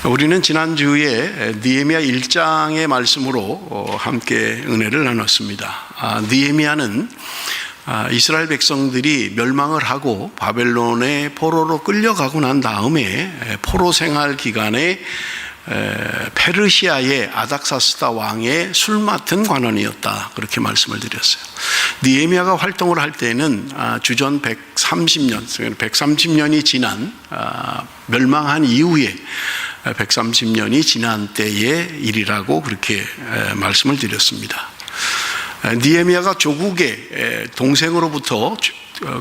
우리는 지난주에 느헤미야 1장의 말씀으로 함께 은혜를 나눴습니다. 느헤미야는 이스라엘 백성들이 멸망을 하고 바벨론의 포로로 끌려가고 난 다음에 포로 생활 기간에 페르시아의 아닥사스다 왕의 술 맡은 관원이었다, 그렇게 말씀을 드렸어요. 느헤미야가 활동을 할 때는 주전 130년이 지난, 멸망한 이후에 130년이 지난 때의 일이라고 그렇게 말씀을 드렸습니다. 느헤미야가 조국의 동생으로부터,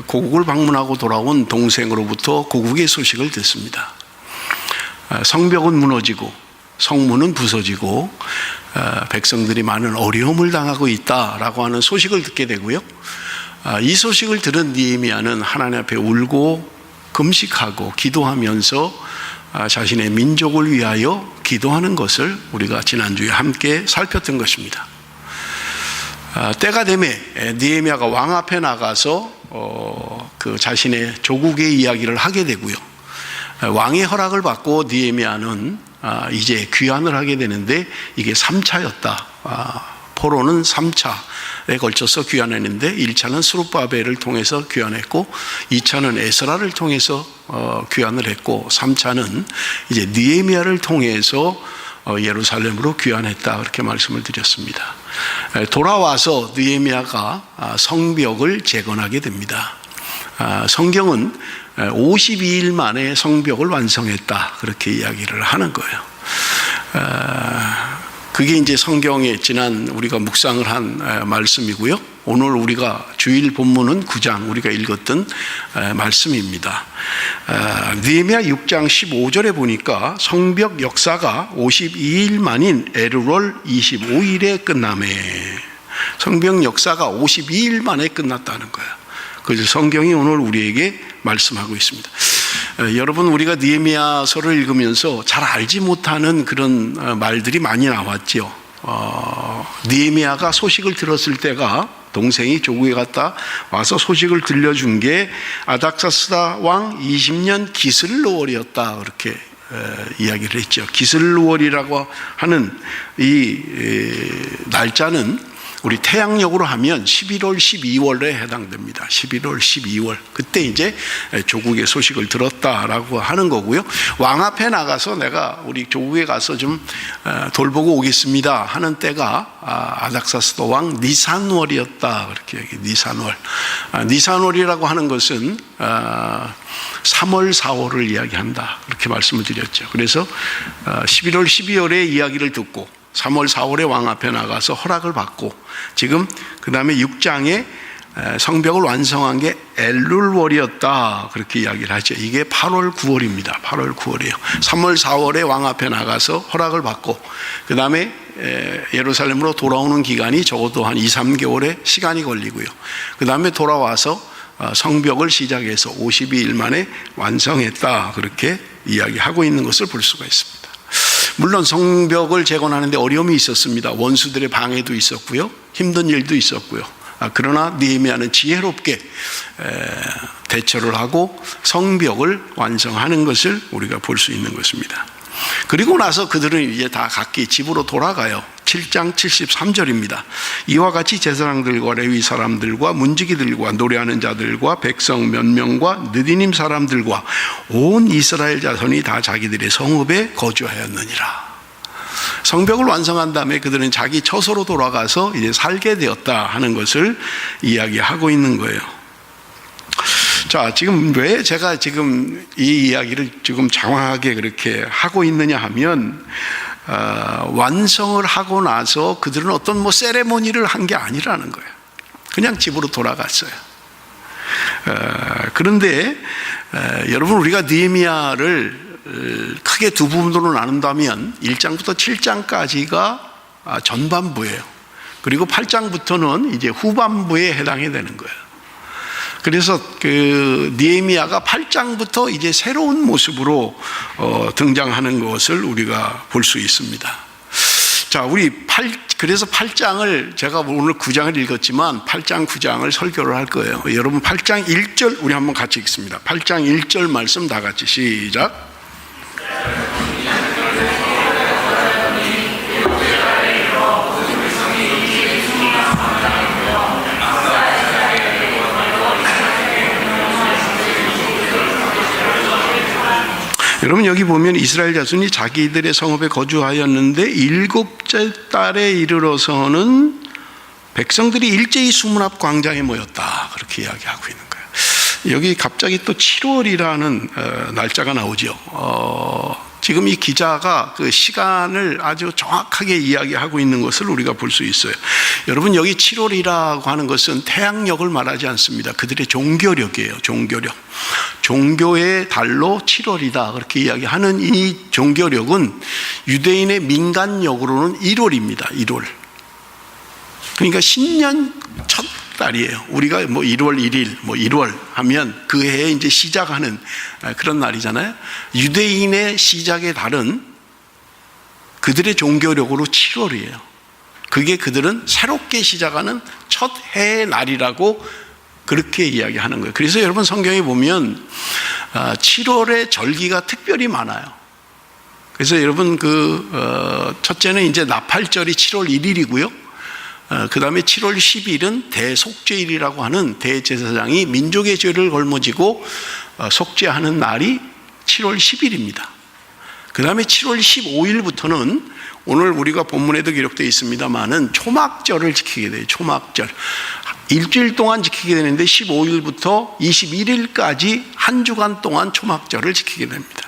고국을 방문하고 돌아온 동생으로부터 고국의 소식을 듣습니다. 성벽은 무너지고 성문은 부서지고 백성들이 많은 어려움을 당하고 있다라고 하는 소식을 듣게 되고요. 이 소식을 들은 느헤미야는 하나님 앞에 울고 금식하고 기도하면서 자신의 민족을 위하여 기도하는 것을 우리가 지난주에 함께 살폈던 것입니다. 때가 되매 느헤미야가 왕 앞에 나가서 그 자신의 조국의 이야기를 하게 되고요. 왕의 허락을 받고 느헤미야는 이제 귀환을 하게 되는데, 이게 3차였다. 포로는 3차에 걸쳐서 귀환했는데 1차는 스룹바벨을 통해서 귀환했고 2차는 에스라를 통해서 귀환을 했고 3차는 이제 느헤미야를 통해서 예루살렘으로 귀환했다, 그렇게 말씀을 드렸습니다. 돌아와서 느헤미야가 성벽을 재건하게 됩니다. 성경은 52일 만에 성벽을 완성했다, 그렇게 이야기를 하는 거예요. 그게 이제 성경에 지난 우리가 묵상을 한 말씀이고요. 오늘 우리가 주일 본문은 9장 우리가 읽었던 말씀입니다. 느헤미야 6장 15절에 보니까 성벽 역사가 52일 만인 엘ul 25일에 끝나매. 성벽 역사가 52일 만에 끝났다는 거예요. 그래서 성경이 오늘 우리에게 말씀하고 있습니다. 여러분, 우리가 느헤미야서를 읽으면서 잘 알지 못하는 그런 말들이 많이 나왔죠. 느헤미야가 소식을 들었을 때가, 동생이 조국에 갔다 와서 소식을 들려준 게 아닥사스다 왕 20년 기슬루월이었다, 그렇게 이야기를 했죠. 기슬루월이라고 하는 이 날짜는 우리 태양력으로 하면 11월, 12월에 해당됩니다. 11월, 12월. 그때 이제 조국의 소식을 들었다라고 하는 거고요. 왕 앞에 나가서 내가 우리 조국에 가서 좀 돌보고 오겠습니다 하는 때가 아닥사스다 왕 니산월이었다, 그렇게 얘기해요. 니산월. 니산월이라고 하는 것은 3월, 4월을 이야기한다, 그렇게 말씀을 드렸죠. 그래서 11월, 12월의 이야기를 듣고 3월, 4월에 왕 앞에 나가서 허락을 받고, 지금 그 다음에 6장에 성벽을 완성한 게 엘룰월이었다, 그렇게 이야기를 하죠. 이게 8월, 9월입니다. 8월, 9월이에요. 3월, 4월에 왕 앞에 나가서 허락을 받고, 그 다음에 예루살렘으로 돌아오는 기간이 적어도 한 2, 3개월의 시간이 걸리고요. 그 다음에 돌아와서 성벽을 시작해서 52일 만에 완성했다, 그렇게 이야기하고 있는 것을 볼 수가 있습니다. 물론 성벽을 재건하는데 어려움이 있었습니다. 원수들의 방해도 있었고요, 힘든 일도 있었고요. 그러나 느헤미야는 지혜롭게 대처를 하고 성벽을 완성하는 것을 우리가 볼 수 있는 것입니다. 그리고 나서 그들은 이제 다 각기 집으로 돌아가요. 7장 73절입니다. 이와 같이 제사장들과 레위 사람들과 문지기들과 노래하는 자들과 백성 몇 명과 느디님 사람들과 온 이스라엘 자손이 다 자기들의 성읍에 거주하였느니라. 성벽을 완성한 다음에 그들은 자기 처소로 돌아가서 이제 살게 되었다 하는 것을 이야기하고 있는 거예요. 자, 지금 왜 제가 지금 이 이야기를 지금 장황하게 그렇게 하고 있느냐 하면, 완성을 하고 나서 그들은 어떤 세레모니를 한 게 아니라는 거예요. 그냥 집으로 돌아갔어요. 그런데 여러분, 우리가 느헤미야를 크게 두 부분으로 나눈다면 1장부터 7장까지가 전반부예요. 그리고 8장부터는 이제 후반부에 해당이 되는 거예요. 그래서 그 느헤미야가 8장부터 이제 새로운 모습으로 등장하는 것을 우리가 볼 수 있습니다. 자, 그래서 8장을 제가 오늘 9장을 읽었지만 8장, 9장을 설교를 할 거예요. 여러분 8장 1절 우리 한번 같이 읽습니다. 8장 1절 말씀 다 같이 시작. 여기 보면 이스라엘 자손이 자기들의 성읍에 거주하였는데 7째 달에 이르러서는 백성들이 일제히 수문 앞 광장에 모였다. 그렇게 이야기하고 있는 거예요. 여기 갑자기 또 7월이라는 날짜가 나오죠. 지금 이 기자가 그 시간을 아주 정확하게 이야기하고 있는 것을 우리가 볼 수 있어요. 여러분, 여기 7월이라고 하는 것은 태양력을 말하지 않습니다. 그들의 종교력이에요. 종교력. 종교의 달로 7월이다. 그렇게 이야기하는 이 종교력은 유대인의 민간력으로는 1월입니다. 1월. 그러니까 신년 첫 달이에요. 우리가 뭐 1월 1일, 뭐 1월 하면 그 해에 이제 시작하는 그런 날이잖아요. 유대인의 시작의 달은 그들의 종교력으로 7월이에요. 그게 그들은 새롭게 시작하는 첫 해의 날이라고 그렇게 이야기하는 거예요. 그래서 여러분 성경에 보면 7월에 절기가 특별히 많아요. 그래서 여러분 첫째는 이제 나팔절이 7월 1일이고요. 그 다음에 7월 10일은 대속죄일이라고 하는 대제사장이 민족의 죄를 걸머지고 속죄하는 날이 7월 10일입니다. 그 다음에 7월 15일부터는 오늘 우리가 본문에도 기록되어 있습니다만은 초막절을 지키게 돼요. 초막절. 일주일 동안 지키게 되는데 15일부터 21일까지 한 주간 동안 초막절을 지키게 됩니다.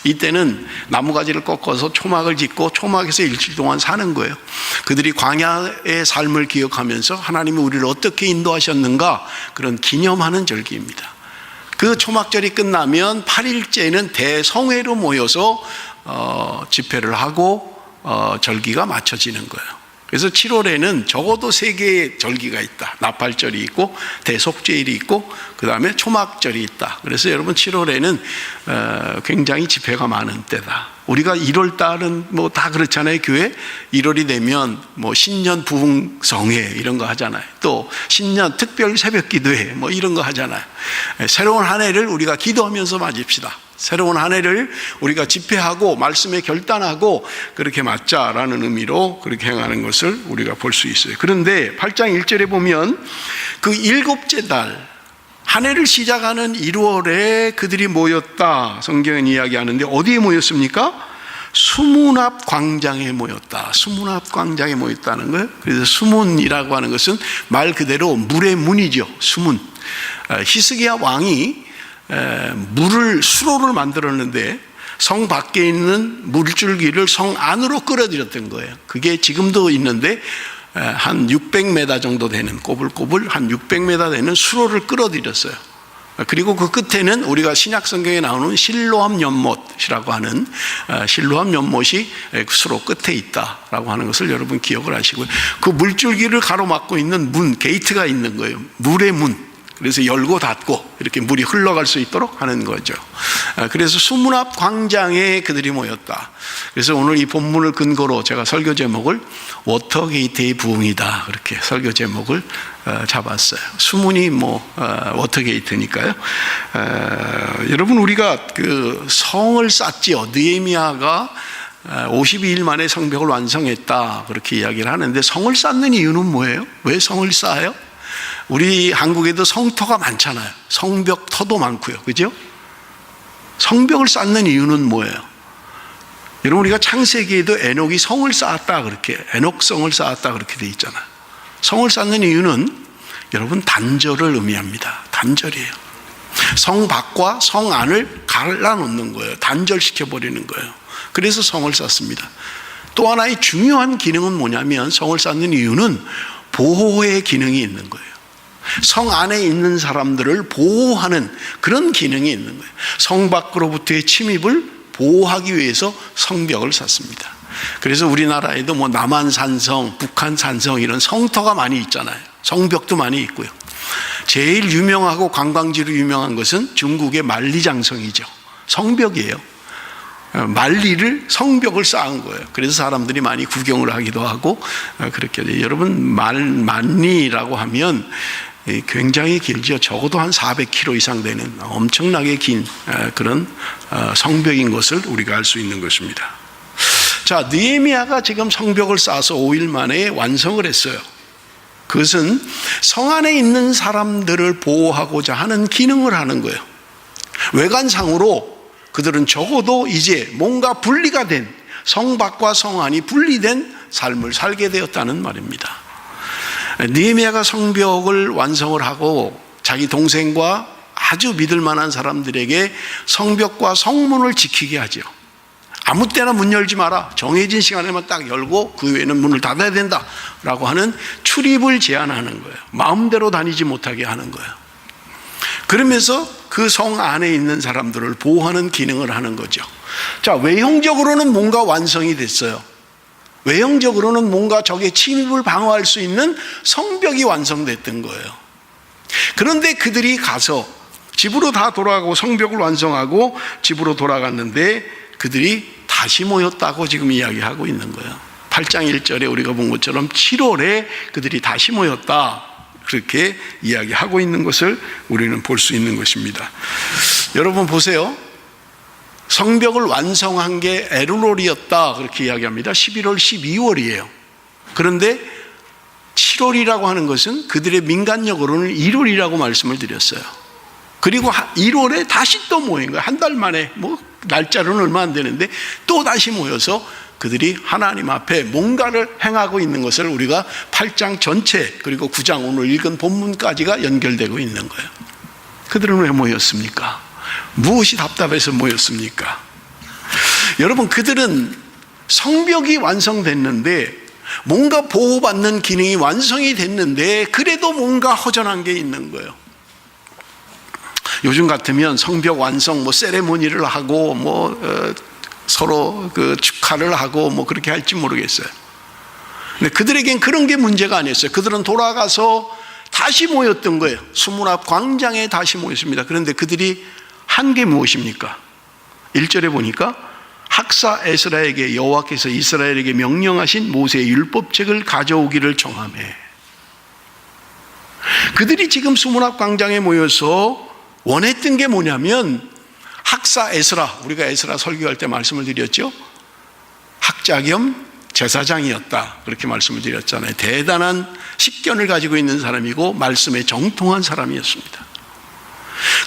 이때는 나무가지를 꺾어서 초막을 짓고 초막에서 일주일 동안 사는 거예요. 그들이 광야의 삶을 기억하면서 하나님이 우리를 어떻게 인도하셨는가 그런 기념하는 절기입니다. 그 초막절이 끝나면 8일째는 대성회로 모여서 집회를 하고 절기가 마쳐지는 거예요. 그래서 7월에는 적어도 3개의 절기가 있다. 나팔절이 있고 대속죄일이 있고 그 다음에 초막절이 있다. 그래서 여러분 7월에는 굉장히 집회가 많은 때다. 우리가 1월 달은 뭐 다 그렇잖아요. 교회 1월이 되면 뭐 신년 부흥성회 이런 거 하잖아요. 또 신년 특별 새벽 기도회 뭐 이런 거 하잖아요. 새로운 한 해를 우리가 기도하면서 맞읍시다. 새로운 한 해를 우리가 집회하고 말씀에 결단하고 그렇게 맞자라는 의미로 그렇게 행하는 것을 우리가 볼 수 있어요. 그런데 8장 1절에 보면 그 7째 달 한 해를 시작하는 1월에 그들이 모였다. 성경은 이야기하는데 어디에 모였습니까? 수문 앞 광장에 모였다. 수문 앞 광장에 모였다는 거예요. 그래서 수문이라고 하는 것은 말 그대로 물의 문이죠. 수문. 히스기야 왕이 수로를 만들었는데 성 밖에 있는 물줄기를 성 안으로 끌어들였던 거예요. 그게 지금도 있는데 한 600m 정도 되는 꼬불꼬불 한 600m 되는 수로를 끌어들였어요. 그리고 그 끝에는 우리가 신약 성경에 나오는 실로암 연못이라고 하는 실로암 연못이 수로 끝에 있다라고 하는 것을 여러분 기억을 하시고요. 그 물줄기를 가로막고 있는 문, 게이트가 있는 거예요. 물의 문. 그래서 열고 닫고 이렇게 물이 흘러갈 수 있도록 하는 거죠. 그래서 수문 앞 광장에 그들이 모였다. 그래서 오늘 이 본문을 근거로 제가 설교 제목을 워터게이트의 부흥이다. 그렇게 설교 제목을 잡았어요. 수문이 워터게이트니까요. 여러분 우리가 그 성을 쌓지요. 느헤미야가 52일 만에 성벽을 완성했다. 그렇게 이야기를 하는데 성을 쌓는 이유는 뭐예요? 왜 성을 쌓아요? 우리 한국에도 성터가 많잖아요. 성벽터도 많고요. 그죠? 성벽을 쌓는 이유는 뭐예요? 여러분 우리가 창세기에도 에녹이 성을 쌓았다 그렇게 에녹성을 쌓았다 그렇게 돼 있잖아요. 성을 쌓는 이유는 여러분 단절을 의미합니다. 단절이에요. 성 밖과 성 안을 갈라놓는 거예요. 단절시켜 버리는 거예요. 그래서 성을 쌓습니다. 또 하나의 중요한 기능은 뭐냐면 성을 쌓는 이유는 보호의 기능이 있는 거예요. 성 안에 있는 사람들을 보호하는 그런 기능이 있는 거예요. 성 밖으로부터의 침입을 보호하기 위해서 성벽을 쌓습니다. 그래서 우리나라에도 남한산성, 북한산성 이런 성터가 많이 있잖아요. 성벽도 많이 있고요. 제일 유명하고 관광지로 유명한 것은 중국의 만리장성이죠. 성벽이에요. 만리를 성벽을 쌓은 거예요. 그래서 사람들이 많이 구경을 하기도 하고 그렇게 돼요. 여러분 만리라고 하면 굉장히 길죠. 적어도 한 400km 이상 되는 엄청나게 긴 그런 성벽인 것을 우리가 알 수 있는 것입니다. 자, 느헤미야가 지금 성벽을 쌓아서 5일 만에 완성을 했어요. 그것은 성 안에 있는 사람들을 보호하고자 하는 기능을 하는 거예요. 외관상으로 그들은 적어도 이제 뭔가 분리가 된, 성밖과 성안이 분리된 삶을 살게 되었다는 말입니다. 느헤미야가 성벽을 완성을 하고 자기 동생과 아주 믿을 만한 사람들에게 성벽과 성문을 지키게 하죠. 아무 때나 문 열지 마라. 정해진 시간에만 딱 열고 그 외에는 문을 닫아야 된다라고 하는 출입을 제한하는 거예요. 마음대로 다니지 못하게 하는 거예요. 그러면서 그 성 안에 있는 사람들을 보호하는 기능을 하는 거죠. 자, 외형적으로는 뭔가 완성이 됐어요. 외형적으로는 뭔가 적의 침입을 방어할 수 있는 성벽이 완성됐던 거예요. 그런데 그들이 가서 집으로 다 돌아가고 성벽을 완성하고 집으로 돌아갔는데 그들이 다시 모였다고 지금 이야기하고 있는 거예요. 8장 1절에 우리가 본 것처럼 7월에 그들이 다시 모였다, 그렇게 이야기하고 있는 것을 우리는 볼 수 있는 것입니다. 여러분 보세요. 성벽을 완성한 게 엘룰월이었다, 그렇게 이야기합니다. 11월 12월이에요 그런데 7월이라고 하는 것은 그들의 민간력으로는 1월이라고 말씀을 드렸어요. 그리고 1월에 다시 또 모인 거예요. 한 달 만에, 날짜로는 얼마 안 되는데 또 다시 모여서 그들이 하나님 앞에 뭔가를 행하고 있는 것을 우리가 8장 전체 그리고 9장 오늘 읽은 본문까지가 연결되고 있는 거예요. 그들은 왜 모였습니까? 무엇이 답답해서 모였습니까? 여러분, 그들은 성벽이 완성됐는데, 뭔가 보호받는 기능이 완성이 됐는데 그래도 뭔가 허전한 게 있는 거예요. 요즘 같으면 성벽 완성 세레모니를 하고 서로 그 축하를 하고 그렇게 할지 모르겠어요. 근데 그들에겐 그런 게 문제가 아니었어요. 그들은 돌아가서 다시 모였던 거예요. 수문 앞 광장에 다시 모였습니다. 그런데 그들이 한 게 무엇입니까? 1절에 보니까 학사 에스라에게 여호와께서 이스라엘에게 명령하신 모세의 율법책을 가져오기를 청하매. 그들이 지금 수문 앞 광장에 모여서 원했던 게 뭐냐면, 학사 에스라, 우리가 에스라 설교할 때 말씀을 드렸죠. 학자 겸 제사장이었다, 그렇게 말씀을 드렸잖아요. 대단한 식견을 가지고 있는 사람이고 말씀에 정통한 사람이었습니다.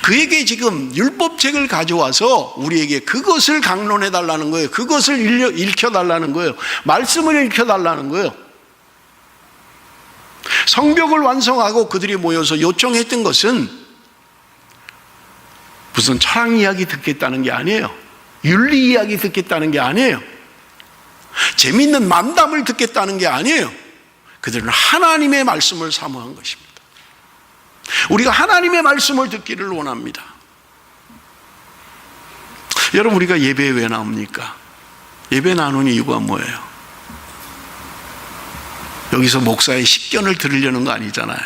그에게 지금 율법책을 가져와서 우리에게 그것을 강론해 달라는 거예요. 그것을 읽혀달라는 거예요. 말씀을 읽혀달라는 거예요. 성벽을 완성하고 그들이 모여서 요청했던 것은 무슨 철학 이야기 듣겠다는 게 아니에요. 윤리 이야기 듣겠다는 게 아니에요. 재미있는 만담을 듣겠다는 게 아니에요. 그들은 하나님의 말씀을 사모한 것입니다. 우리가 하나님의 말씀을 듣기를 원합니다. 여러분, 우리가 예배에 왜 나옵니까? 예배 나누는 이유가 뭐예요? 여기서 목사의 식견을 들으려는 거 아니잖아요.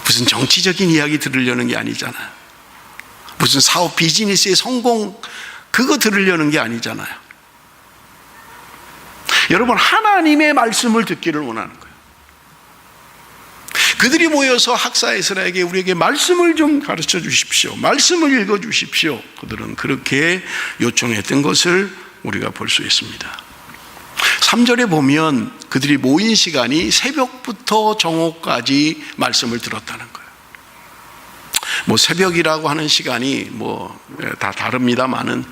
무슨 정치적인 이야기 들으려는 게 아니잖아요. 무슨 사업 비즈니스의 성공 그거 들으려는 게 아니잖아요. 여러분, 하나님의 말씀을 듣기를 원하는 거예요. 그들이 모여서 학사 에스라에게 우리에게 말씀을 좀 가르쳐 주십시오. 말씀을 읽어 주십시오. 그들은 그렇게 요청했던 것을 우리가 볼 수 있습니다. 3절에 보면 그들이 모인 시간이 새벽부터 정오까지 말씀을 들었다는 거예요. 새벽이라고 하는 시간이 다 다릅니다만은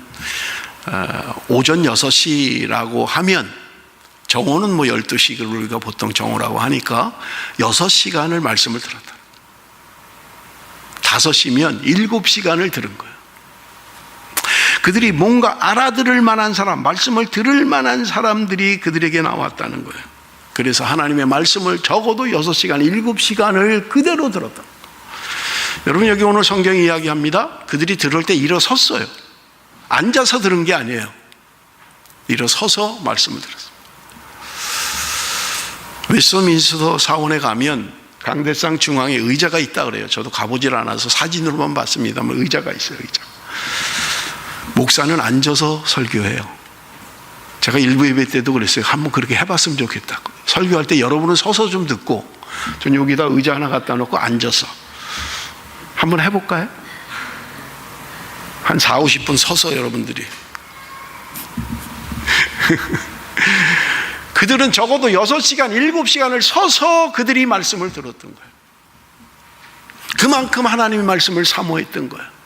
오전 6시라고 하면 정오는 12시를 우리가 보통 정오라고 하니까 6시간을 말씀을 들었다. 5시면 7시간을 들은 거예요. 그들이 뭔가 알아들을 만한 사람, 말씀을 들을 만한 사람들이 그들에게 나왔다는 거예요. 그래서 하나님의 말씀을 적어도 6시간, 7시간을 그대로 들었다. 여러분, 여기 오늘 성경이 이야기합니다. 그들이 들을 때 일어섰어요. 앉아서 들은 게 아니에요. 일어서서 말씀을 들었어요. 웨스트민스터 사원에 가면 강대상 중앙에 의자가 있다 그래요. 저도 가보질 않아서 사진으로만 봤습니다만 의자가 있어요. 의자. 목사는 앉아서 설교해요. 제가 일부 예배 때도 그랬어요. 한번 그렇게 해봤으면 좋겠다고. 설교할 때 여러분은 서서 좀 듣고 전 여기다 의자 하나 갖다 놓고 앉아서 한번 해볼까요? 한 4, 50분 서서 여러분들이 그들은 적어도 6시간, 7시간을 서서 그들이 말씀을 들었던 거예요. 그만큼 하나님의 말씀을 사모했던 거예요.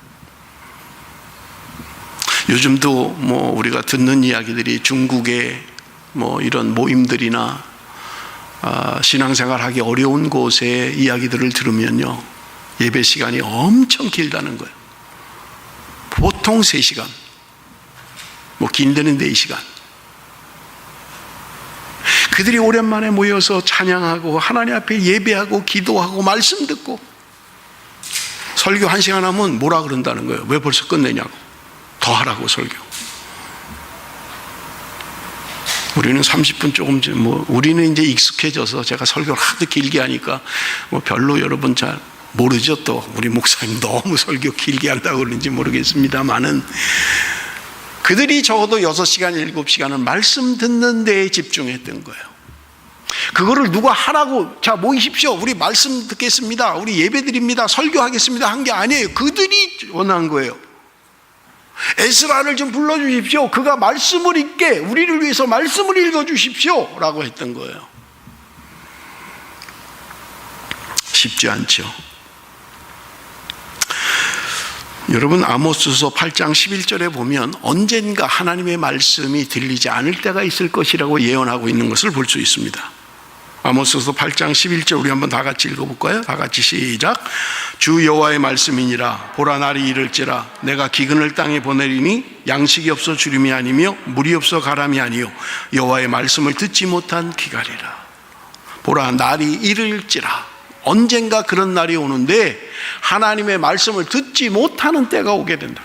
요즘도 뭐 우리가 듣는 이야기들이 중국의 뭐 이런 모임들이나 신앙생활하기 어려운 곳의 이야기들을 들으면요, 예배 시간이 엄청 길다는 거예요. 보통 3시간, 뭐 긴 데는 4시간. 그들이 오랜만에 모여서 찬양하고 하나님 앞에 예배하고 기도하고 말씀 듣고 설교 1시간 하면 뭐라 그런다는 거예요. 왜 벌써 끝내냐고. 더 하라고 설교. 우리는 30분 조금, 우리는 이제 익숙해져서 제가 설교를 하도 길게 하니까 뭐 별로 여러분 잘 모르죠. 또 우리 목사님 너무 설교 길게 한다고 그러는지 모르겠습니다만은, 그들이 적어도 6시간, 7시간은 말씀 듣는 데에 집중했던 거예요. 그거를 누가 하라고, 자 모이십시오, 우리 말씀 듣겠습니다, 우리 예배 드립니다, 설교하겠습니다 한 게 아니에요. 그들이 원한 거예요. 에스라를 좀 불러주십시오, 그가 말씀을 읽게, 우리를 위해서 말씀을 읽어주십시오 라고 했던 거예요. 쉽지 않죠. 여러분, 아모스서 8장 11절에 보면 언젠가 하나님의 말씀이 들리지 않을 때가 있을 것이라고 예언하고 있는 것을 볼 수 있습니다. 아모스서 8장 11절 우리 한번 다 같이 읽어볼까요? 다 같이 시작. 주 여호와의 말씀이니라. 보라, 날이 이를지라. 내가 기근을 땅에 보내리니 양식이 없어 주림이 아니며 물이 없어 가람이 아니요 여호와의 말씀을 듣지 못한 기갈이라. 보라, 날이 이를지라. 언젠가 그런 날이 오는데 하나님의 말씀을 듣지 못하는 때가 오게 된다.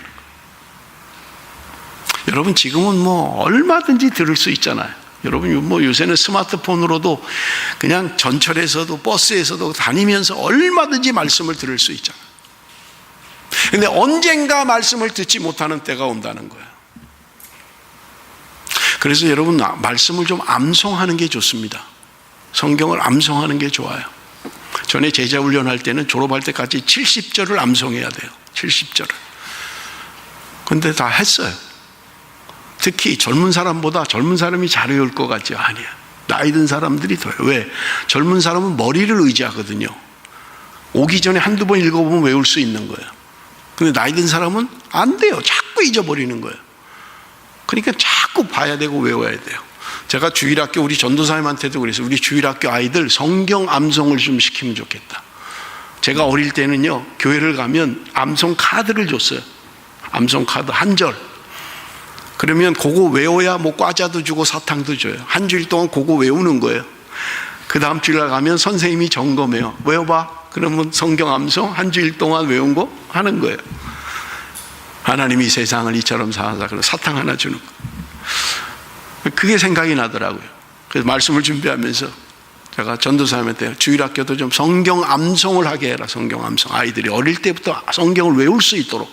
여러분, 지금은 뭐 얼마든지 들을 수 있잖아요. 여러분, 뭐 요새는 스마트폰으로도 그냥 전철에서도 버스에서도 다니면서 얼마든지 말씀을 들을 수 있잖아요. 그런데 언젠가 말씀을 듣지 못하는 때가 온다는 거예요. 그래서 여러분, 말씀을 좀 암송하는 게 좋습니다. 성경을 암송하는 게 좋아요. 전에 제자 훈련할 때는 졸업할 때까지 70절을 암송해야 돼요. 70절을. 근데 다 했어요. 특히 젊은 사람보다 젊은 사람이 잘 외울 것 같죠? 아니에요. 나이 든 사람들이 더요. 왜? 젊은 사람은 머리를 의지하거든요. 오기 전에 한두 번 읽어보면 외울 수 있는 거예요. 근데 나이 든 사람은 안 돼요. 자꾸 잊어버리는 거예요. 그러니까 자꾸 봐야 되고 외워야 돼요. 제가 주일학교 우리 전도사님한테도 그랬어요. 우리 주일학교 아이들 성경 암송을 좀 시키면 좋겠다. 제가 어릴 때는요, 교회를 가면 암송 카드를 줬어요. 암송 카드 한 절. 그러면 그거 외워야 뭐 과자도 주고 사탕도 줘요. 한 주일 동안 그거 외우는 거예요. 그 다음 주일 가면 선생님이 점검해요. 외워봐. 그러면 성경 암송 한 주일 동안 외운 거 하는 거예요. 하나님이 세상을 이처럼 사하사, 그래서 사탕 하나 주는 거. 그게 생각이 나더라고요. 그래서 말씀을 준비하면서 제가 전도사님한테 주일학교도 좀 성경 암송을 하게 해라. 성경 암송. 아이들이 어릴 때부터 성경을 외울 수 있도록.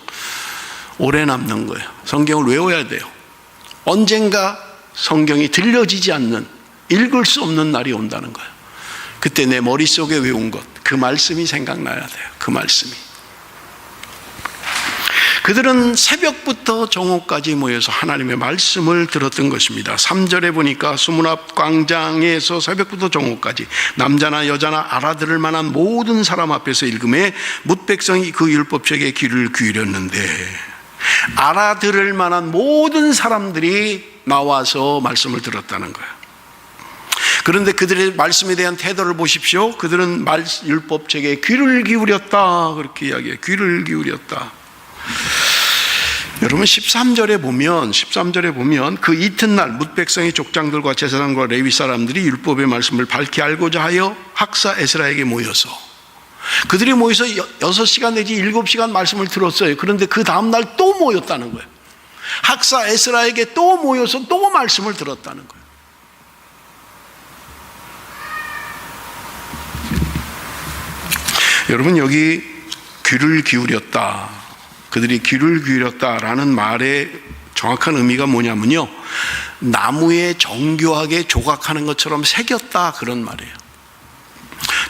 오래 남는 거예요. 성경을 외워야 돼요. 언젠가 성경이 들려지지 않는, 읽을 수 없는 날이 온다는 거예요. 그때 내 머릿속에 외운 것, 그 말씀이 생각나야 돼요. 그 말씀이. 그들은 새벽부터 정오까지 모여서 하나님의 말씀을 들었던 것입니다. 3절에 보니까 수문 앞 광장에서 새벽부터 정오까지 남자나 여자나 알아들을 만한 모든 사람 앞에서 읽음에 뭇백성이 그 율법책에 귀를 기울였는데, 알아들을 만한 모든 사람들이 나와서 말씀을 들었다는 거예요. 그런데 그들의 말씀에 대한 태도를 보십시오. 그들은 율법책에 귀를 기울였다, 그렇게 이야기해요. 귀를 기울였다. 여러분, 13절에 보면 그 이튿날 뭇백성의 족장들과 제사장과 레위 사람들이 율법의 말씀을 밝히 알고자 하여 학사 에스라에게 모여서, 그들이 모여서 6시간 내지 7시간 말씀을 들었어요. 그런데 그 다음날 또 모였다는 거예요. 학사 에스라에게 또 모여서 또 말씀을 들었다는 거예요. 여러분, 여기 귀를 기울였다, 그들이 귀를 기울였다라는 말의 정확한 의미가 뭐냐면요, 나무에 정교하게 조각하는 것처럼 새겼다, 그런 말이에요.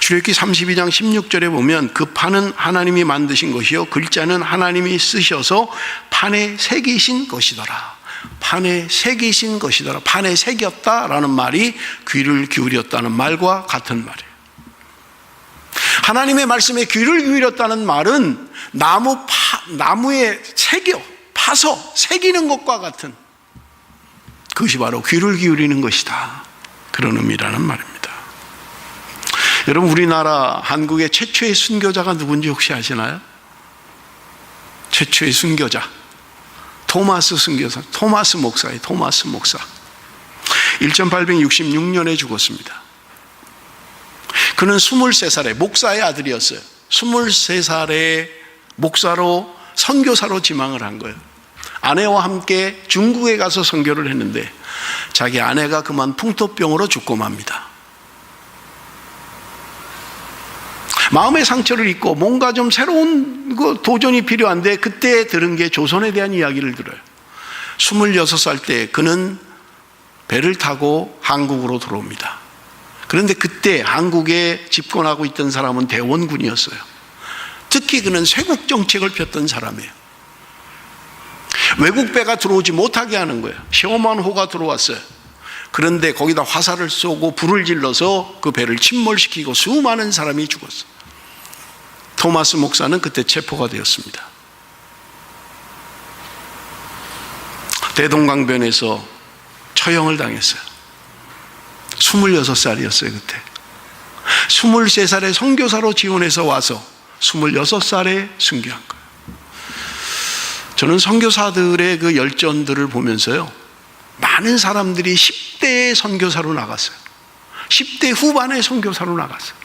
출애굽기 32장 16절에 보면 그 판은 하나님이 만드신 것이요 글자는 하나님이 쓰셔서 판에 새기신 것이더라. 판에 새기신 것이더라. 판에 새겼다라는 말이 귀를 기울였다는 말과 같은 말이에요. 하나님의 말씀에 귀를 기울였다는 말은 나무에 새겨 파서 새기는 것과 같은, 그것이 바로 귀를 기울이는 것이다, 그런 의미라는 말입니다. 여러분, 우리나라 한국의 최초의 순교자가 누군지 혹시 아시나요? 최초의 순교자 토마스 순교사, 토마스 목사예요. 토마스 목사 1866년에 죽었습니다. 그는 23살의 목사의 아들이었어요. 23살의 목사로, 선교사로 지망을 한 거예요. 아내와 함께 중국에 가서 선교를 했는데 자기 아내가 그만 풍토병으로 죽고 맙니다. 마음의 상처를 입고 뭔가 좀 새로운 도전이 필요한데, 그때 들은 게 조선에 대한 이야기를 들어요. 26살 때 그는 배를 타고 한국으로 들어옵니다. 그런데 그때 한국에 집권하고 있던 사람은 대원군이었어요. 특히 그는 쇄국 정책을 폈던 사람이에요. 외국 배가 들어오지 못하게 하는 거예요. 셔먼호가 들어왔어요. 그런데 거기다 화살을 쏘고 불을 질러서 그 배를 침몰시키고 수많은 사람이 죽었어요. 토마스 목사는 그때 체포가 되었습니다. 대동강변에서 처형을 당했어요. 26살이었어요 그때. 23살에 선교사로 지원해서 와서 26살에 순교한 거예요. 저는 선교사들의 그 열전들을 보면서요, 많은 사람들이 10대에 선교사로 나갔어요. 10대 후반에 선교사로 나갔어요.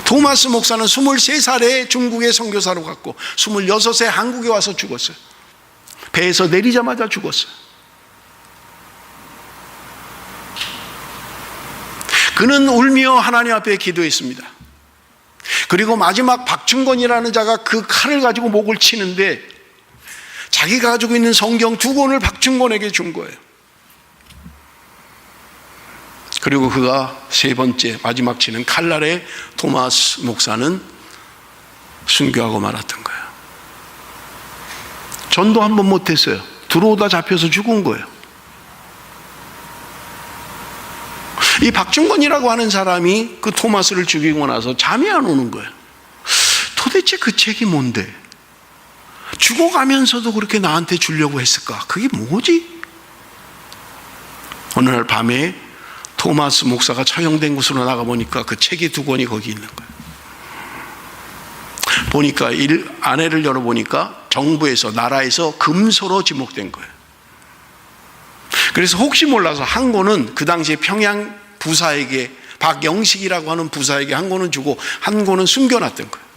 토마스 목사는 23살에 중국에 선교사로 갔고 26세 한국에 와서 죽었어요. 배에서 내리자마자 죽었어요. 그는 울며 하나님 앞에 기도했습니다. 그리고 마지막 박충건이라는 자가 그 칼을 가지고 목을 치는데 자기가 가지고 있는 성경 2권을 박충건에게 준 거예요. 그리고 그가 세 번째 마지막 치는 칼날에 토마스 목사는 순교하고 말았던 거예요. 전도 한 번 못했어요. 들어오다 잡혀서 죽은 거예요. 이 박중건이라고 하는 사람이 그 토마스를 죽이고 나서 잠이 안 오는 거예요. 도대체 그 책이 뭔데? 죽어가면서도 그렇게 나한테 주려고 했을까? 그게 뭐지? 어느 날 밤에 토마스 목사가 처형된 곳으로 나가보니까 그 책이 2권이 거기 있는 거예요. 보니까 안에를 열어보니까 정부에서, 나라에서 금소로 지목된 거예요. 그래서 혹시 몰라서 한 권은 그 당시에 평양 부사에게, 박영식이라고 하는 부사에게 한 권은 주고 한 권은 숨겨놨던 거예요.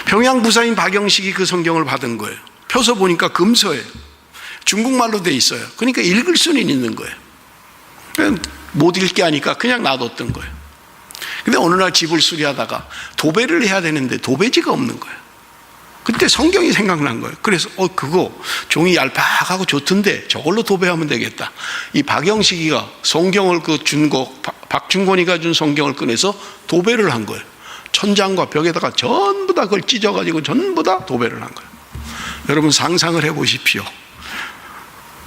평양 부사인 박영식이 그 성경을 받은 거예요. 펴서 보니까 금서예요. 중국말로 돼 있어요. 그러니까 읽을 수는 있는 거예요. 못 읽게 하니까 그냥 놔뒀던 거예요. 근데 어느 날 집을 수리하다가 도배를 해야 되는데 도배지가 없는 거예요. 그때 성경이 생각난 거예요. 그래서 그거 종이 얄팍하고 좋던데 저걸로 도배하면 되겠다. 이 박영식이가 성경을 준 거, 박준권이가 준 성경을 꺼내서 도배를 한 거예요. 천장과 벽에다가 전부 다 그걸 찢어가지고 전부 다 도배를 한 거예요. 여러분 상상을 해보십시오.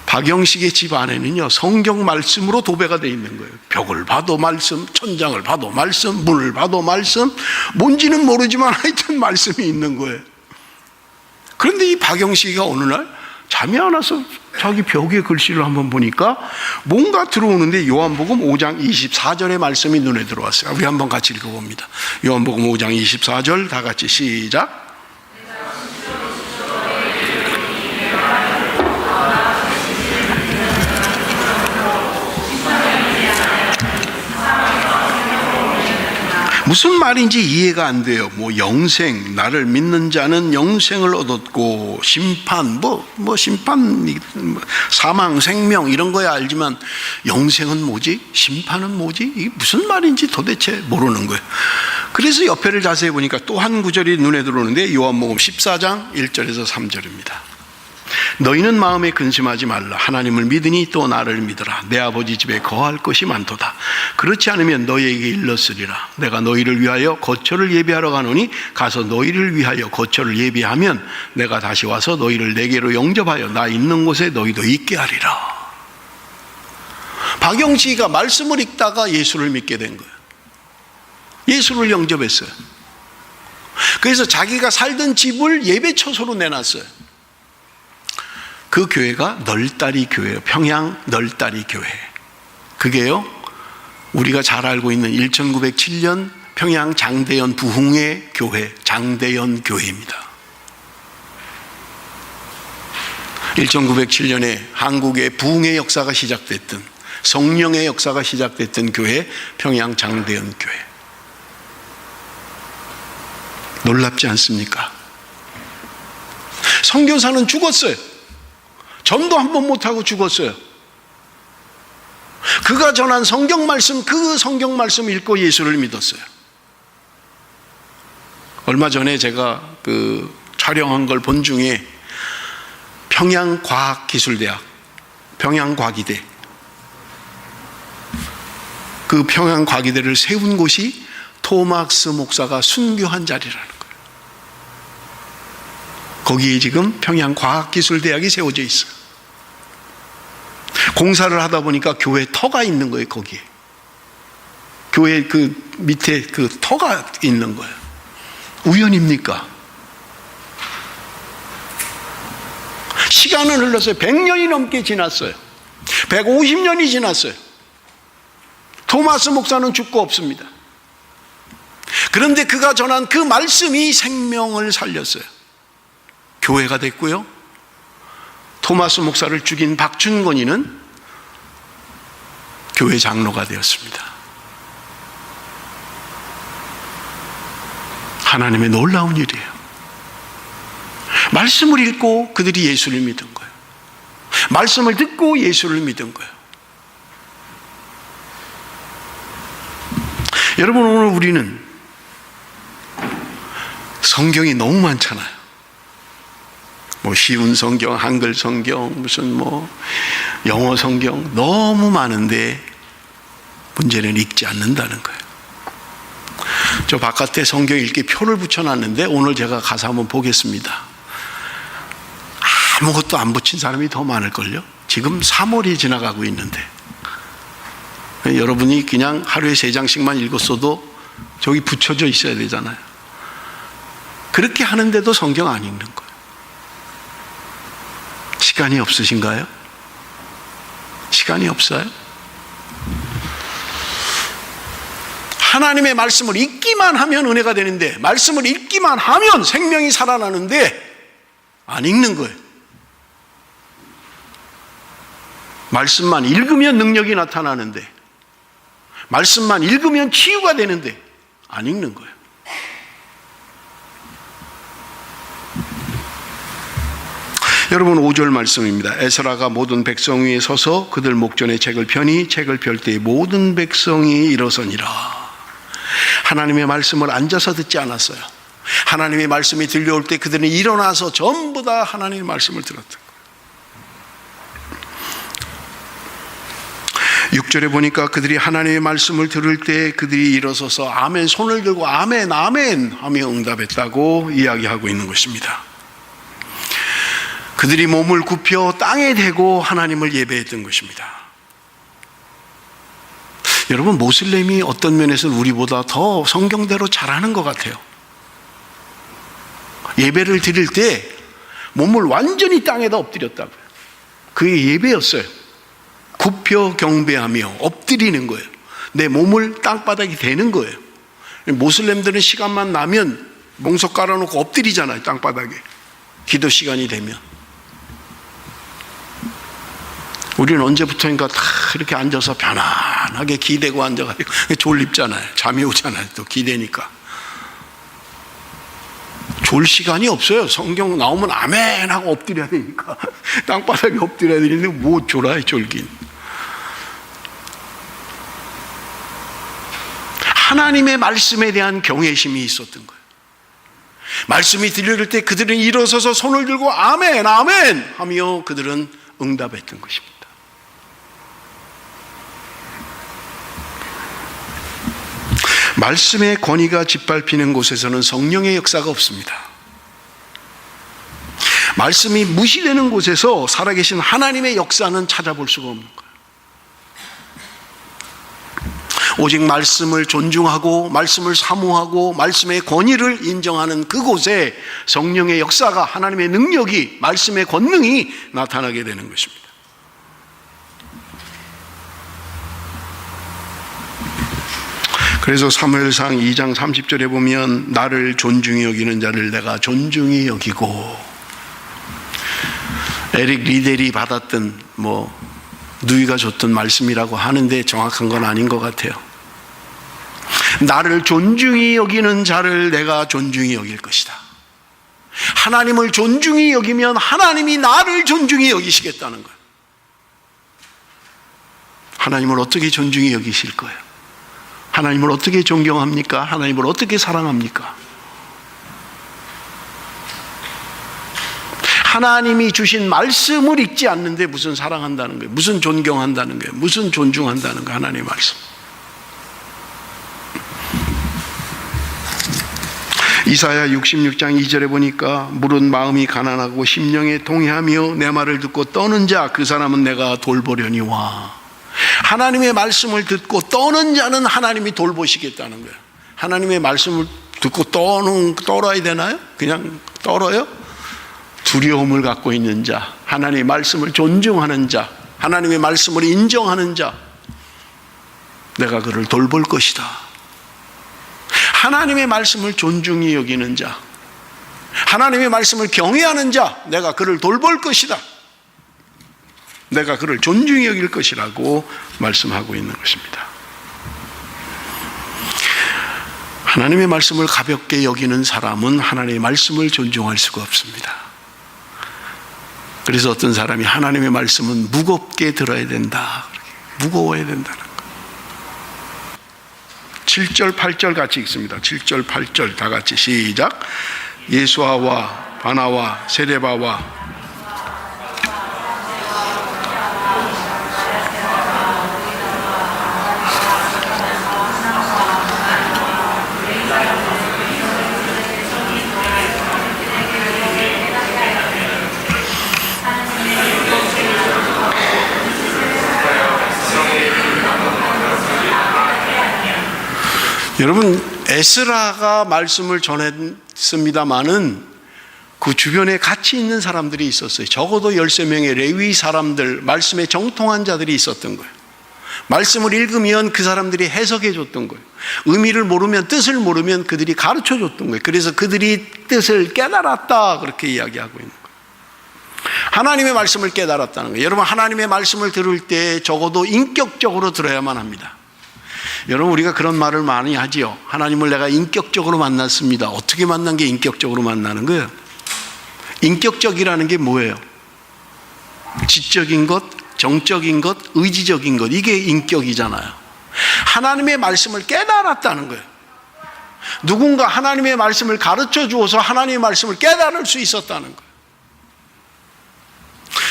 박영식의 집 안에는요, 성경 말씀으로 도배가 되어 있는 거예요. 벽을 봐도 말씀, 천장을 봐도 말씀, 문을 봐도 말씀, 뭔지는 모르지만 하여튼 말씀이 있는 거예요. 그런데 이 박영식이가 어느 날 잠이 안 와서 자기 벽에 글씨를 한번 보니까 뭔가 들어오는데 요한복음 5장 24절의 말씀이 눈에 들어왔어요. 우리 한번 같이 읽어봅니다. 요한복음 5장 24절 다 같이 시작. 무슨 말인지 이해가 안 돼요. 뭐 영생, 나를 믿는 자는 영생을 얻었고 심판, 심판, 사망, 생명 이런 거야 알지만 영생은 뭐지? 심판은 뭐지? 이게 무슨 말인지 도대체 모르는 거예요. 그래서 옆에를 자세히 보니까 또 한 구절이 눈에 들어오는데 요한복음 14장 1절에서 3절입니다. 너희는 마음에 근심하지 말라. 하나님을 믿으니 또 나를 믿으라. 내 아버지 집에 거할 것이 많도다. 그렇지 않으면 너희에게 일렀으리라. 내가 너희를 위하여 거처를 예비하러 가노니 가서 너희를 위하여 거처를 예비하면 내가 다시 와서 너희를 내게로 영접하여 나 있는 곳에 너희도 있게 하리라. 박영식이가 말씀을 읽다가 예수를 믿게 된 거예요. 예수를 영접했어요. 그래서 자기가 살던 집을 예배처소로 내놨어요. 그 교회가 널다리 교회예요. 평양 널다리 교회. 그게요, 우리가 잘 알고 있는 1907년 평양 장대연 부흥회 교회, 장대연 교회입니다. 1907년에 한국의 부흥의 역사가 시작됐던, 성령의 역사가 시작됐던 교회, 평양 장대연 교회. 놀랍지 않습니까? 선교사는 죽었어요. 전도 한 번 못하고 죽었어요. 그가 전한 성경 말씀, 그 성경 말씀 읽고 예수를 믿었어요. 얼마 전에 제가 촬영한 걸 본 중에 평양과학기술대학, 평양과기대, 그 평양과기대를 세운 곳이 토막스 목사가 순교한 자리라는 거예요. 거기에 지금 평양과학기술대학이 세워져 있어요. 공사를 하다 보니까 교회 터가 있는 거예요. 거기에 교회 그 밑에 그 터가 있는 거예요. 우연입니까? 시간은 흘렀어요. 100년이 넘게 지났어요. 150년이 지났어요. 토마스 목사는 죽고 없습니다. 그런데 그가 전한 그 말씀이 생명을 살렸어요. 교회가 됐고요. 토마스 목사를 죽인 박준건이는 교회 장로가 되었습니다. 하나님의 놀라운 일이에요. 말씀을 읽고 그들이 예수를 믿은 거예요. 말씀을 듣고 예수를 믿은 거예요. 여러분, 오늘 우리는 성경이 너무 많잖아요. 쉬운 성경, 한글 성경, 무슨 영어 성경 너무 많은데 문제는 읽지 않는다는 거예요. 저 바깥에 성경 읽기 표를 붙여놨는데 오늘 제가 가서 한번 보겠습니다. 아무것도 안 붙인 사람이 더 많을걸요. 지금 3월이 지나가고 있는데 여러분이 그냥 하루에 3장씩만 읽었어도 저기 붙여져 있어야 되잖아요. 그렇게 하는데도 성경 안 읽는 거예요. 시간이 없으신가요? 시간이 없어요? 하나님의 말씀을 읽기만 하면 은혜가 되는데, 말씀을 읽기만 하면 생명이 살아나는데 안 읽는 거예요. 말씀만 읽으면 능력이 나타나는데, 말씀만 읽으면 치유가 되는데 안 읽는 거예요. 여러분, 5절 말씀입니다. 에스라가 모든 백성 위에 서서 그들 목전에 책을 펴니 책을 펼 때에 모든 백성이 일어서니라. 하나님의 말씀을 앉아서 듣지 않았어요. 하나님의 말씀이 들려올 때 그들은 일어나서 전부 다 하나님의 말씀을 들었던 거예요. 6절에 보니까 그들이 하나님의 말씀을 들을 때 그들이 일어서서 아멘, 손을 들고 아멘 아멘 하며 응답했다고 이야기하고 있는 것입니다. 그들이 몸을 굽혀 땅에 대고 하나님을 예배했던 것입니다. 여러분, 모슬렘이 어떤 면에서는 우리보다 더 성경대로 잘하는 것 같아요. 예배를 드릴 때 몸을 완전히 땅에다 엎드렸다고요. 그게 예배였어요. 굽혀 경배하며 엎드리는 거예요. 내 몸을 땅바닥에 대는 거예요. 모슬렘들은 시간만 나면 몽석 깔아놓고 엎드리잖아요. 땅바닥에. 기도 시간이 되면. 우리는 언제부터인가 다 이렇게 앉아서 편안하게 기대고 앉아가지고 졸립잖아요. 잠이 오잖아요. 또 기대니까. 졸 시간이 없어요. 성경 나오면 아멘 하고 엎드려야 되니까. 땅바닥에 엎드려야 되는데 뭐 졸아요, 졸긴. 하나님의 말씀에 대한 경외심이 있었던 거예요. 말씀이 들려올 때 그들은 일어서서 손을 들고 아멘 아멘 하며 그들은 응답했던 것입니다. 말씀의 권위가 짓밟히는 곳에서는 성령의 역사가 없습니다. 말씀이 무시되는 곳에서 살아계신 하나님의 역사는 찾아볼 수가 없는 거예요. 오직 말씀을 존중하고 말씀을 사모하고 말씀의 권위를 인정하는 그곳에 성령의 역사가, 하나님의 능력이, 말씀의 권능이 나타나게 되는 것입니다. 그래서 사무엘상 2장 30절에 보면 나를 존중히 여기는 자를 내가 존중히 여기고, 에릭 리델이 받았던 누이가 줬던 말씀이라고 하는데 정확한 건 아닌 것 같아요. 나를 존중히 여기는 자를 내가 존중히 여길 것이다. 하나님을 존중히 여기면 하나님이 나를 존중히 여기시겠다는 거예요. 하나님을 어떻게 존중히 여기실 거예요? 하나님을 어떻게 존경합니까? 하나님을 어떻게 사랑합니까? 하나님이 주신 말씀을 읽지 않는데 무슨 사랑한다는 거예요? 무슨 존경한다는 거예요? 무슨 존중한다는 거예요? 하나님의 말씀. 이사야 66장 2절에 보니까 물은 마음이 가난하고 심령에 통회하며 내 말을 듣고 떠는 자 그 사람은 내가 돌보려니와. 하나님의 말씀을 듣고 떠는 자는 하나님이 돌보시겠다는 거예요. 하나님의 말씀을 듣고 떨어야 되나요? 그냥 떨어요? 두려움을 갖고 있는 자, 하나님의 말씀을 존중하는 자, 하나님의 말씀을 인정하는 자, 내가 그를 돌볼 것이다. 하나님의 말씀을 존중히 여기는 자, 하나님의 말씀을 경외하는 자, 내가 그를 돌볼 것이다. 내가 그를 존중히 여길 것이라고 말씀하고 있는 것입니다. 하나님의 말씀을 가볍게 여기는 사람은 하나님의 말씀을 존중할 수가 없습니다. 그래서 어떤 사람이 하나님의 말씀은 무겁게 들어야 된다, 무거워야 된다는 거. 7절 8절 같이 읽습니다. 7절 8절 다 같이 시작. 예수아와 바나와 세레바와 여러분, 에스라가 말씀을 전했습니다마는 그 주변에 같이 있는 사람들이 있었어요. 적어도 13명의 레위 사람들, 말씀에 정통한 자들이 있었던 거예요. 말씀을 읽으면 그 사람들이 해석해 줬던 거예요. 의미를 모르면, 뜻을 모르면 그들이 가르쳐 줬던 거예요. 그래서 그들이 뜻을 깨달았다, 그렇게 이야기하고 있는 거예요. 하나님의 말씀을 깨달았다는 거예요. 여러분, 하나님의 말씀을 들을 때 적어도 인격적으로 들어야만 합니다. 여러분, 우리가 그런 말을 많이 하지요. 하나님을 내가 인격적으로 만났습니다. 어떻게 만난 게 인격적으로 만나는 거예요? 인격적이라는 게 뭐예요? 지적인 것, 정적인 것, 의지적인 것, 이게 인격이잖아요. 하나님의 말씀을 깨달았다는 거예요. 누군가 하나님의 말씀을 가르쳐 주어서 하나님의 말씀을 깨달을 수 있었다는 거예요.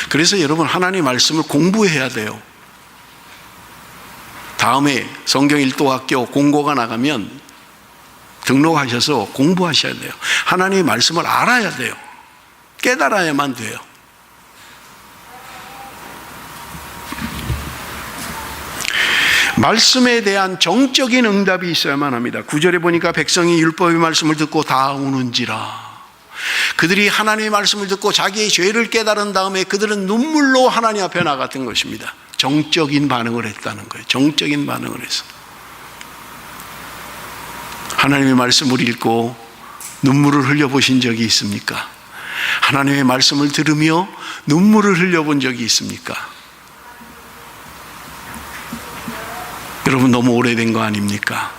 그래서 여러분, 하나님의 말씀을 공부해야 돼요. 다음에 성경 일도학교 공고가 나가면 등록하셔서 공부하셔야 돼요. 하나님의 말씀을 알아야 돼요. 깨달아야만 돼요. 말씀에 대한 정적인 응답이 있어야만 합니다. 9절에 보니까 백성이 율법의 말씀을 듣고 다 우는지라. 그들이 하나님의 말씀을 듣고 자기의 죄를 깨달은 다음에 그들은 눈물로 하나님 앞에 나갔던 것입니다. 정적인 반응을 했다는 거예요. 정적인 반응을 해서. 하나님의 말씀을 읽고 눈물을 흘려보신 적이 있습니까? 하나님의 말씀을 들으며 눈물을 흘려본 적이 있습니까? 여러분, 너무 오래된 거 아닙니까?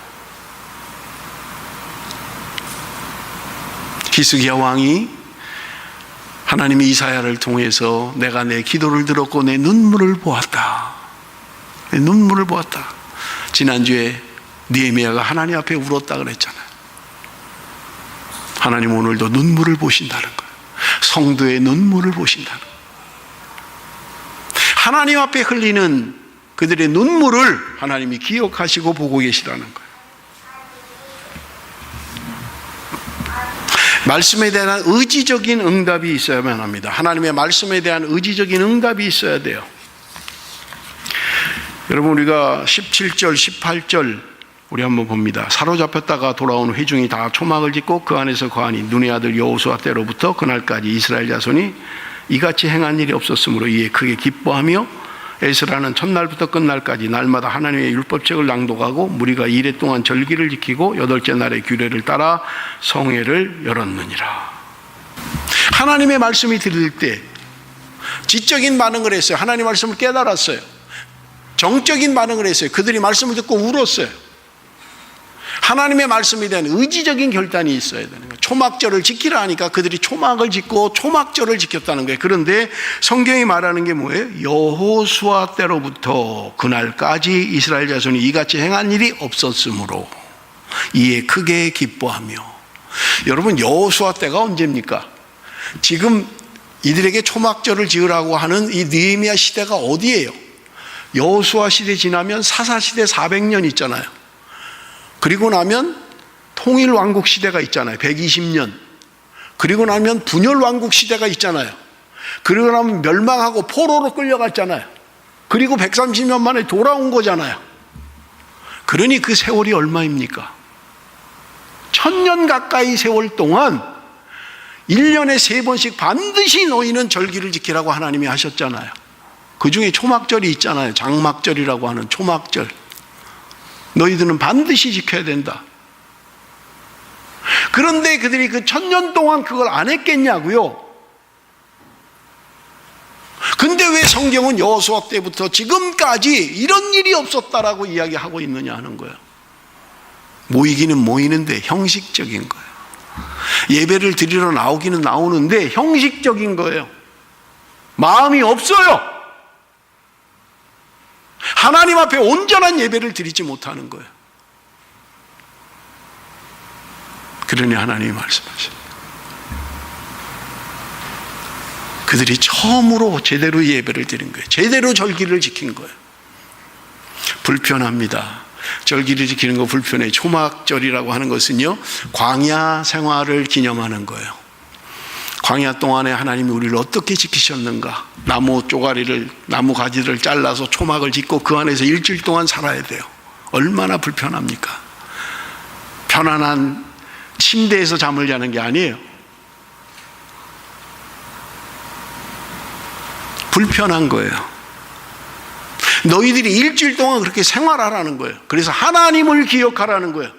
히스기야 왕이 하나님이 이사야를 통해서 내가 내 기도를 들었고 내 눈물을 보았다. 내 눈물을 보았다. 지난주에 느헤미야가 하나님 앞에 울었다 그랬잖아요. 하나님 오늘도 눈물을 보신다는 거예요. 성도의 눈물을 보신다는 거예요. 하나님 앞에 흘리는 그들의 눈물을 하나님이 기억하시고 보고 계시다는 거예요. 말씀에 대한 의지적인 응답이 있어야만 합니다. 하나님의 말씀에 대한 의지적인 응답이 있어야 돼요. 여러분, 우리가 17절, 18절 우리 한번 봅니다. 사로잡혔다가 돌아온 회중이 다 초막을 짓고 그 안에서 거하니 눈의 아들 여호수아 때로부터 그날까지 이스라엘 자손이 이같이 행한 일이 없었으므로 이에 크게 기뻐하며 에스라는 첫날부터 끝날까지 날마다 하나님의 율법책을 낭독하고 무리가 이레 동안 절기를 지키고 여덟째 날의 규례를 따라 성회를 열었느니라. 하나님의 말씀이 들릴 때 지적인 반응을 했어요. 하나님의 말씀을 깨달았어요. 정적인 반응을 했어요. 그들이 말씀을 듣고 울었어요. 하나님의 말씀에 대한 의지적인 결단이 있어야 되는 거예요. 초막절을 지키라 하니까 그들이 초막을 짓고 초막절을 지켰다는 거예요. 그런데 성경이 말하는 게 뭐예요? 여호수아 때로부터 그날까지 이스라엘 자손이 이같이 행한 일이 없었으므로 이에 크게 기뻐하며. 여러분, 여호수아 때가 언제입니까? 지금 이들에게 초막절을 지으라고 하는 이 느헤미야 시대가 어디예요? 여호수아 시대 지나면 사사 시대 400년 있잖아요. 그리고 나면 통일 왕국 시대가 있잖아요. 120년. 그리고 나면 분열 왕국 시대가 있잖아요. 그리고 나면 멸망하고 포로로 끌려갔잖아요. 그리고 130년 만에 돌아온 거잖아요. 그러니 그 세월이 얼마입니까? 1000년 가까이 세월 동안 1년에 3번씩 반드시 너희는 절기를 지키라고 하나님이 하셨잖아요. 그 중에 초막절이 있잖아요. 장막절이라고 하는 초막절. 너희들은 반드시 지켜야 된다. 그런데 그들이 그 1000년 동안 그걸 안 했겠냐고요? 근데 왜 성경은 여호수아 때부터 지금까지 이런 일이 없었다라고 이야기하고 있느냐 하는 거예요. 모이기는 모이는데 형식적인 거예요. 예배를 드리러 나오기는 나오는데 형식적인 거예요. 마음이 없어요. 하나님 앞에 온전한 예배를 드리지 못하는 거예요. 그러니 하나님이 말씀하십니다. 그들이 처음으로 제대로 예배를 드린 거예요. 제대로 절기를 지킨 거예요. 불편합니다. 절기를 지키는 거 불편해요. 초막절이라고 하는 것은요, 광야 생활을 기념하는 거예요. 광야 동안에 하나님이 우리를 어떻게 지키셨는가. 나무 쪼가리를, 나무 가지를 잘라서 초막을 짓고 그 안에서 일주일 동안 살아야 돼요. 얼마나 불편합니까? 편안한 침대에서 잠을 자는 게 아니에요. 불편한 거예요. 너희들이 일주일 동안 그렇게 생활하라는 거예요. 그래서 하나님을 기억하라는 거예요.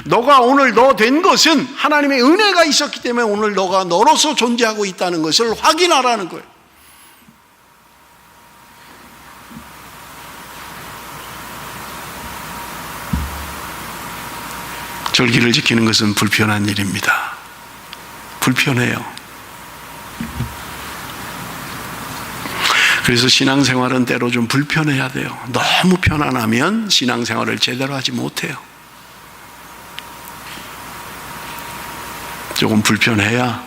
너가 오늘 너 된 것은 하나님의 은혜가 있었기 때문에 오늘 너가 너로서 존재하고 있다는 것을 확인하라는 거예요. 절기를 지키는 것은 불편한 일입니다. 불편해요. 그래서 신앙생활은 때로 좀 불편해야 돼요. 너무 편안하면 신앙생활을 제대로 하지 못해요. 조금 불편해야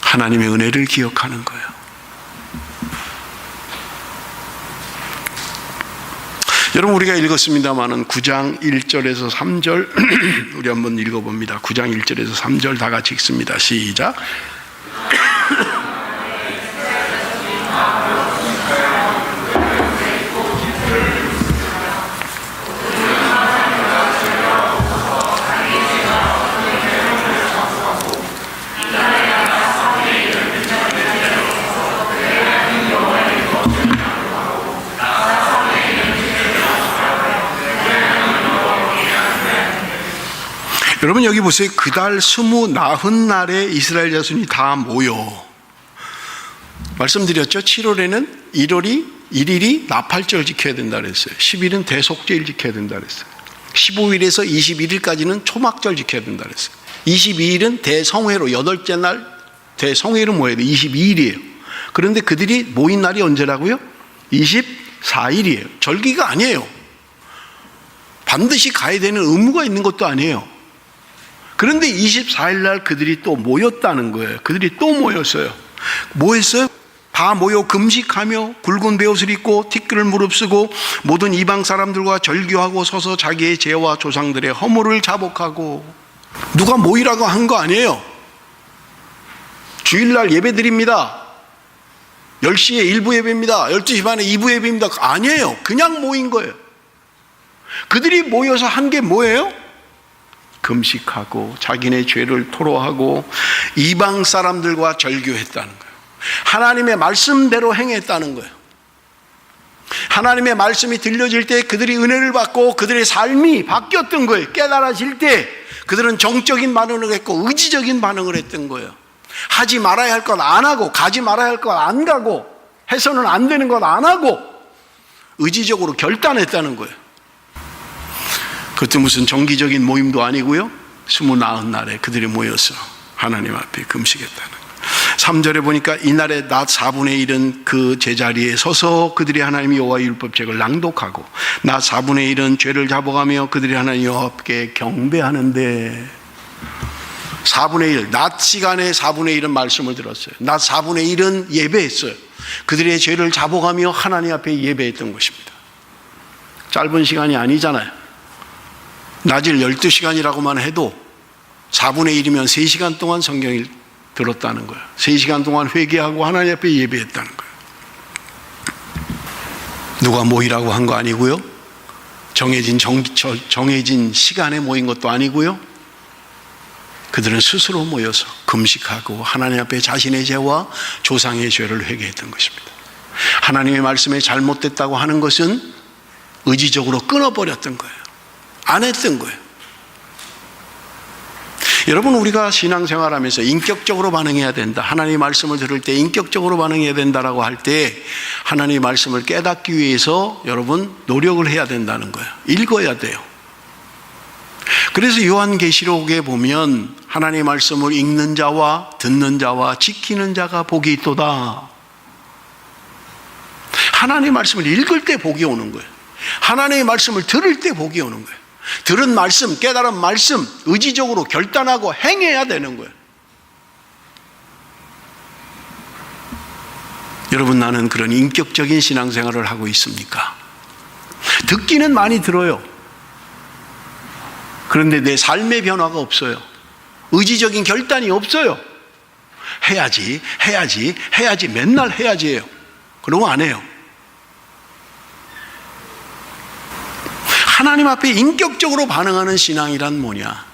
하나님의 은혜를 기억하는 거예요. 여러분, 우리가 읽었습니다마는 9장 1절에서 3절 우리 한번 읽어봅니다. 9장 1절에서 3절 다 같이 읽습니다. 시작. 여러분, 여기 보세요. 그달 29날에 이스라엘 자손이 다 모여. 말씀드렸죠. 7월에는 1일이 나팔절 지켜야 된다 그랬어요. 10일은 대속죄일 지켜야 된다 그랬어요. 15일에서 21일까지는 초막절 지켜야 된다 그랬어요. 22일은 대성회로, 8째 날 대성회로 모여야 돼요. 22일이에요. 그런데 그들이 모인 날이 언제라고요? 24일이에요. 절기가 아니에요. 반드시 가야 되는 의무가 있는 것도 아니에요. 그런데 24일 날 그들이 또 모였다는 거예요. 그들이 또 모였어요. 뭐 했어요? 다 모여 금식하며 굵은 베옷을 입고 티끌을 무릅쓰고 모든 이방 사람들과 절규하고 서서 자기의 죄와 조상들의 허물을 자복하고. 누가 모이라고 한 거 아니에요. 주일날 예배 드립니다. 10시에 1부 예배입니다. 12시 반에 2부 예배입니다. 아니에요. 그냥 모인 거예요. 그들이 모여서 한 게 뭐예요? 금식하고 자기네 죄를 토로하고 이방 사람들과 절교했다는 거예요. 하나님의 말씀대로 행했다는 거예요. 하나님의 말씀이 들려질 때 그들이 은혜를 받고 그들의 삶이 바뀌었던 거예요. 깨달아질 때 그들은 정적인 반응을 했고 의지적인 반응을 했던 거예요. 하지 말아야 할 것 안 하고 가지 말아야 할 것 안 가고 해서는 안 되는 것 안 하고 의지적으로 결단했다는 거예요. 그것도 무슨 정기적인 모임도 아니고요. 29날에 그들이 모여서 하나님 앞에 금식했다는 거예요. 3절에 보니까 이날에 낮 4분의 1은 그 제자리에 서서 그들이 하나님 여호와의 율법책을 낭독하고 낮 4분의 1은 죄를 잡아가며 그들이 하나님 여호와께 경배하는데 4분의 1, 낮 시간에 4분의 1은 말씀을 들었어요. 낮 4분의 1은 예배했어요. 그들의 죄를 잡아가며 하나님 앞에 예배했던 것입니다. 짧은 시간이 아니잖아요. 낮을 12시간이라고만 해도 4분의 1이면 3시간 동안 성경을 들었다는 거예요. 3시간 동안 회개하고 하나님 앞에 예배했다는 거예요. 누가 모이라고 한 거 아니고요. 정해진 시간에 모인 것도 아니고요. 그들은 스스로 모여서 금식하고 하나님 앞에 자신의 죄와 조상의 죄를 회개했던 것입니다. 하나님의 말씀에 잘못됐다고 하는 것은 의지적으로 끊어버렸던 거예요. 안 했던 거예요. 여러분, 우리가 신앙생활하면서 인격적으로 반응해야 된다. 하나님의 말씀을 들을 때 인격적으로 반응해야 된다라고 할 때 하나님의 말씀을 깨닫기 위해서 여러분 노력을 해야 된다는 거예요. 읽어야 돼요. 그래서 요한계시록에 보면 하나님의 말씀을 읽는 자와 듣는 자와 지키는 자가 복이 있도다. 하나님의 말씀을 읽을 때 복이 오는 거예요. 하나님의 말씀을 들을 때 복이 오는 거예요. 들은 말씀, 깨달은 말씀 의지적으로 결단하고 행해야 되는 거예요. 여러분, 나는 그런 인격적인 신앙생활을 하고 있습니까? 듣기는 많이 들어요. 그런데 내 삶의 변화가 없어요. 의지적인 결단이 없어요. 해야지 맨날 해야지예요. 그러고 안 해요. 하나님 앞에 인격적으로 반응하는 신앙이란 뭐냐?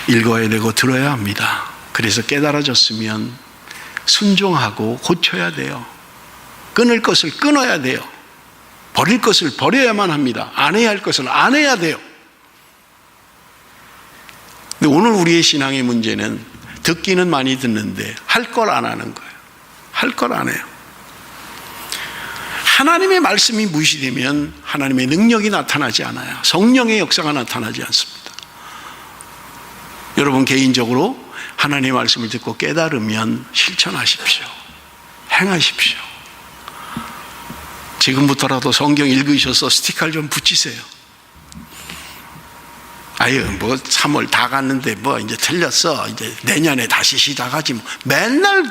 읽어야 되고 들어야 합니다. 그래서 깨달아졌으면 순종하고 고쳐야 돼요. 끊을 것을 끊어야 돼요. 버릴 것을 버려야만 합니다. 안 해야 할 것을 안 해야 돼요. 근데 오늘 우리의 신앙의 문제는 듣기는 많이 듣는데 할 걸 안 하는 거예요. 할 걸 안 해요. 하나님의 말씀이 무시되면 하나님의 능력이 나타나지 않아요. 성령의 역사가 나타나지 않습니다. 여러분, 개인적으로 하나님의 말씀을 듣고 깨달으면 실천하십시오. 행하십시오. 지금부터라도 성경 읽으셔서 스티커를 좀 붙이세요. 아유, 뭐 3월 다 갔는데 뭐 이제 틀렸어. 이제 내년에 다시 시작하지. 뭐. 맨날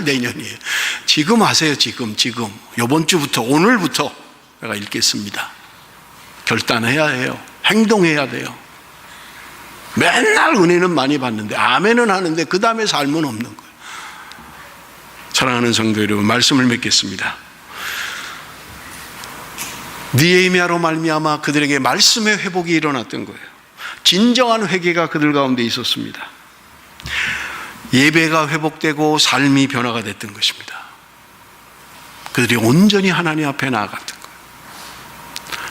내년이에요. 지금 하세요. 지금. 이번 주부터, 오늘부터 내가 읽겠습니다. 결단해야 해요. 행동해야 돼요. 맨날 은혜는 많이 받는데 아멘은 하는데 그 다음에 삶은 없는 거예요. 사랑하는 성도 여러분, 말씀을 맺겠습니다. 느헤미야로 말미암아 그들에게 말씀의 회복이 일어났던 거예요. 진정한 회개가 그들 가운데 있었습니다. 예배가 회복되고 삶이 변화가 됐던 것입니다. 그들이 온전히 하나님 앞에 나아갔던 거예요.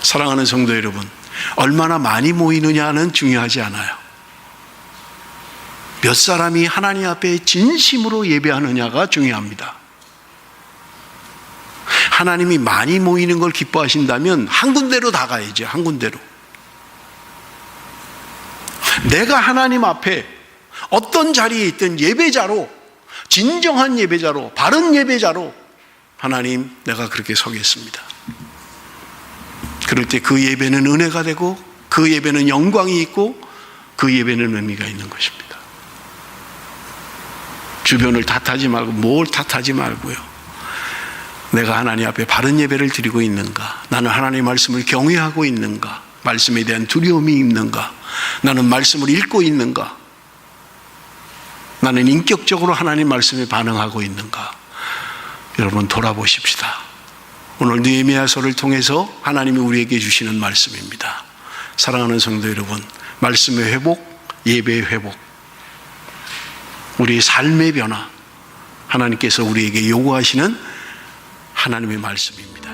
사랑하는 성도 여러분, 얼마나 많이 모이느냐는 중요하지 않아요. 몇 사람이 하나님 앞에 진심으로 예배하느냐가 중요합니다. 하나님이 많이 모이는 걸 기뻐하신다면 한 군데로 다 가야죠. 한 군데로. 내가 하나님 앞에 어떤 자리에 있든 예배자로, 진정한 예배자로, 바른 예배자로 하나님, 내가 그렇게 서겠습니다. 그럴 때 그 예배는 은혜가 되고 그 예배는 영광이 있고 그 예배는 의미가 있는 것입니다. 주변을 탓하지 말고, 뭘 탓하지 말고요. 내가 하나님 앞에 바른 예배를 드리고 있는가? 나는 하나님의 말씀을 경외하고 있는가? 말씀에 대한 두려움이 있는가? 나는 말씀을 읽고 있는가? 나는 인격적으로 하나님 말씀에 반응하고 있는가? 여러분 돌아보십시다. 오늘 느헤미야서를 통해서 하나님이 우리에게 주시는 말씀입니다. 사랑하는 성도 여러분, 말씀의 회복, 예배의 회복, 우리의 삶의 변화, 하나님께서 우리에게 요구하시는 하나님의 말씀입니다.